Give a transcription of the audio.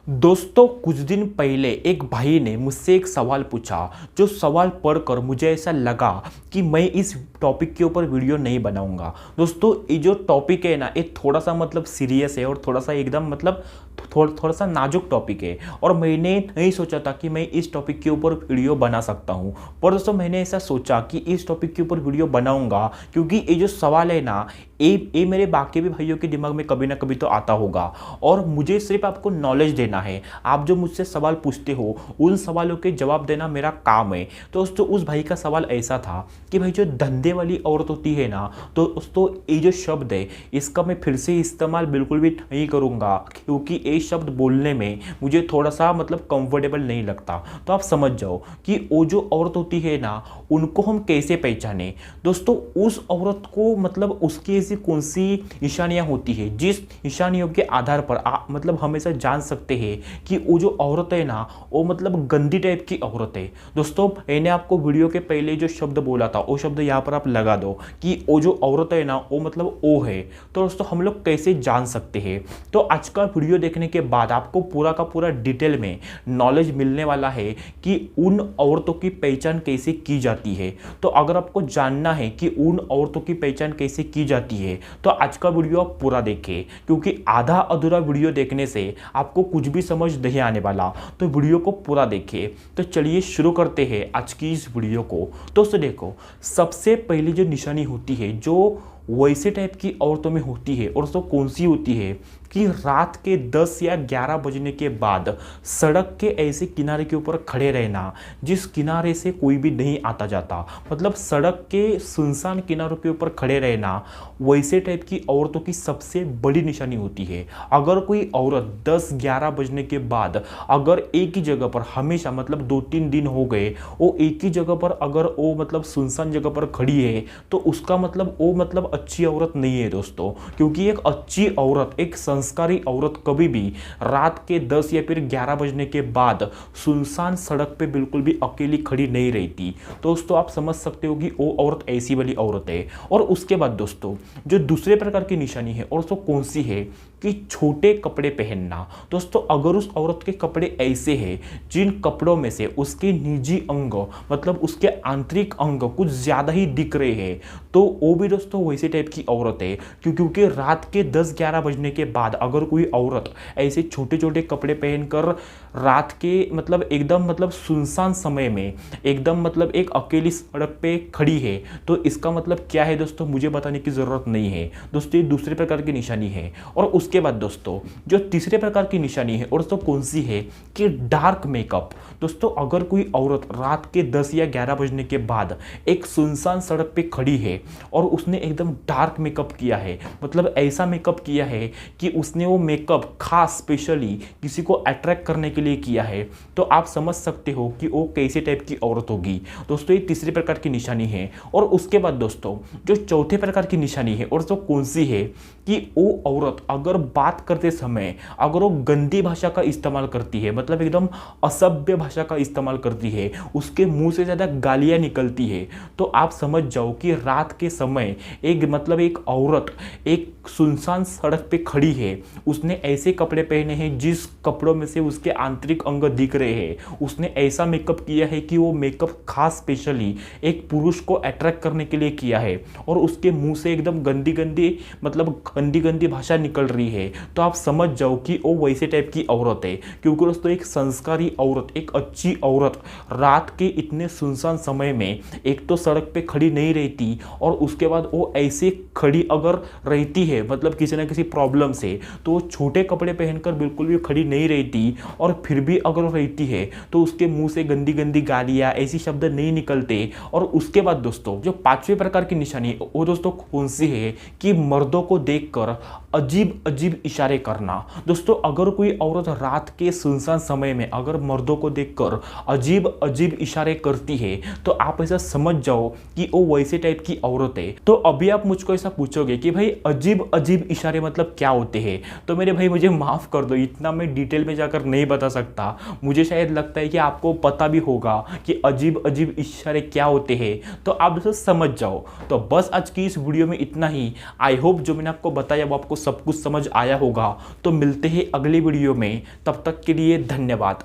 दोस्तों कुछ दिन पहले एक भाई ने मुझसे एक सवाल पूछा। जो सवाल पढ़कर मुझे ऐसा लगा कि मैं इस टॉपिक के ऊपर वीडियो नहीं बनाऊंगा। दोस्तों ये जो टॉपिक है ना, ये थोड़ा सा सीरियस है और थोड़ा सा एकदम थोड़ा सा नाजुक टॉपिक है और मैंने नहीं सोचा था कि मैं इस टॉपिक के ऊपर वीडियो बना सकता हूं। पर दोस्तों मैंने ऐसा सोचा कि इस टॉपिक के ऊपर वीडियो बनाऊंगा क्योंकि ये जो सवाल है ना, ये मेरे बाकी भी भाइयों के दिमाग में कभी ना कभी तो आता होगा और मुझे सिर्फ आपको नॉलेज देना है। आप जो मुझसे सवाल पूछते हो उन सवालों के जवाब देना मेरा काम है। तो दोस्तों उस भाई का सवाल ऐसा था कि भाई जो धंधे वाली औरत होती है ना, तो दोस्तों ये जो शब्द है इसका मैं फिर से इस्तेमाल बिल्कुल भी नहीं करूँगा क्योंकि ये शब्द बोलने में मुझे थोड़ा सा कंफर्टेबल नहीं लगता। तो आप समझ जाओ कि वो जो औरत होती है ना, उनको हम कैसे पहचाने। दोस्तों उस औरत को उसकी ऐसी कौन सी निशानियां होती है जिस निशानियों के आधार पर हमेशा जान सकते हैं कि वो जो औरत है ना, वो गंदी टाइप की औरत है। दोस्तों मैंने आपको वीडियो के पहले जो शब्द बोला था वो शब्द यहाँ पर आप लगा दो कि वो जो औरत है ना वो ओ है। तो दोस्तों हम लोग कैसे जान सकते हैं, तो आज का वीडियो देखने के बाद आपको पूरा का पूरा डिटेल में नॉलेज मिलने वाला है कि उन औरतों की पहचान कैसे की जाती है। तो अगर आपको जानना है कि उन औरतों की पहचान कैसे की जाती है तो आज का वीडियो आप पूरा देखें, क्योंकि आधा अधूरा वीडियो देखने से आपको कुछ भी समझ नहीं आने वाला। तो वीडियो को पूरा देखें। तो चलिए शुरू करते हैं आज की इस वीडियो को। दोस्तों देखो, सबसे पहली जो निशानी होती है जो वैसे टाइप की औरतों में होती है और तो कौन सी होती है कि रात के 10 या 11 बजने के बाद सड़क के ऐसे किनारे के ऊपर खड़े रहना जिस किनारे से कोई भी नहीं आता जाता, सड़क के सुनसान किनारों के ऊपर खड़े रहना वैसे टाइप की औरतों की सबसे बड़ी निशानी होती है। अगर कोई औरत 10-11 बजने के बाद अगर एक ही जगह पर हमेशा 2-3 दिन हो गए वो एक ही जगह पर अगर वो सुनसान जगह पर खड़ी है तो उसका वो अच्छी औरत नहीं है दोस्तों। क्योंकि एक अच्छी औरत, एक संस्कारी औरत कभी भी रात के 10 या फिर 11 बजने के बाद सुनसान सड़क पे बिल्कुल भी अकेली खड़ी नहीं रहती। दोस्तों आप समझ सकते हो कि वो औरत ऐसी वाली औरत है। और उसके बाद दोस्तों जो दूसरे प्रकार की निशानी है और तो कौन सी है कि छोटे कपड़े पहनना। दोस्तों अगर उस औरत के कपड़े ऐसे हैं जिन कपड़ों में से उसके निजी अंग उसके आंतरिक अंग कुछ ज्यादा ही दिख रहे हैं तो वो भी दोस्तों वैसे टाइप की औरत है। क्योंकि रात के 10-11 बजने के बाद अगर कोई औरत ऐसे छोटे छोटे कपड़े पहनकर रात के एकदम सुनसान समय में एकदम एक अकेली सड़क पे खड़ी है तो इसका क्या है दोस्तों, मुझे बताने की जरूरत नहीं है। दोस्तों ये दूसरे प्रकार की निशानी है। और उसके बाद दोस्तों जो तीसरे प्रकार की निशानी है और तो कौन सी है कि डार्क मेकअप। दोस्तों अगर कोई औरत रात के 10 या 11 बजने के बाद एक सुनसान सड़क पे खड़ी है और उसने एकदम डार्क मेकअप किया है, ऐसा मेकअप किया है कि उसने वो मेकअप खास स्पेशली किसी को अट्रैक्ट करने के लिए किया है, तो आप समझ सकते हो कि वो कैसे टाइप की औरत होगी। दोस्तों ये तीसरे प्रकार की निशानी है। और उसके बाद दोस्तों जो चौथे प्रकार की निशानी है और तो कौन सी है कि वो औरत अगर बात करते समय अगर वो गंदी भाषा का इस्तेमाल करती है, एकदम असभ्य भाषा का इस्तेमाल करती है, उसके मुंह से ज़्यादा गालियाँ निकलती है, तो आप समझ जाओ कि रात के समय एक औरत एक सुनसान सड़क पे खड़ी है, उसने ऐसे कपड़े पहने हैं जिस कपड़ों में से उसके आंतरिक अंग दिख रहे हैं, उसने ऐसा मेकअप किया है कि वो मेकअप खास स्पेशली एक पुरुष को अट्रैक्ट करने के लिए किया है और उसके मुंह से एकदम गंदी गंदी भाषा निकल रही है, तो आप समझ जाओ कि वो वैसे टाइप की औरत है। क्योंकि दोस्तों एक संस्कारी औरत, एक अच्छी औरत रात के इतने सुनसान समय में एक तो सड़क पे खड़ी नहीं रहती और उसके बाद वो ऐसे खड़ी अगर रहती है किसी ना किसी प्रॉब्लम से, तो वो छोटे कपड़े पहनकर बिल्कुल भी खड़ी नहीं रहती। और फिर भी अगर वो रहती है तो उसके मुंह से गंदी गंदी गालियाँ ऐसी शब्द नहीं निकलते। और उसके बाद दोस्तों जो पांचवें प्रकार की निशानी है वो दोस्तों कौन सी है कि मर्दों को देखकर अजीब अजीब इशारे करना। दोस्तों अगर कोई औरत रात के सुनसान समय में अगर मर्दों को देखकर अजीब अजीब इशारे करती है तो आप ऐसा समझ जाओ कि वो वैसे टाइप की औरत है। तो अभी आप मुझको ऐसा पूछोगे कि भाई अजीब अजीब इशारे क्या होते हैं, तो मेरे भाई मुझे माफ कर दो, इतना मैं डिटेल में जाकर नहीं बता सकता। मुझे शायद लगता है कि आपको पता भी होगा कि अजीब अजीब इशारे क्या होते हैं, तो आप दोस्तों समझ जाओ। तो बस आज की इस वीडियो में इतना ही। आई होप जो मैंने आपको बताया वो आपको सब कुछ समझ आया होगा। तो मिलते हैं अगली वीडियो में, तब तक के लिए धन्यवाद।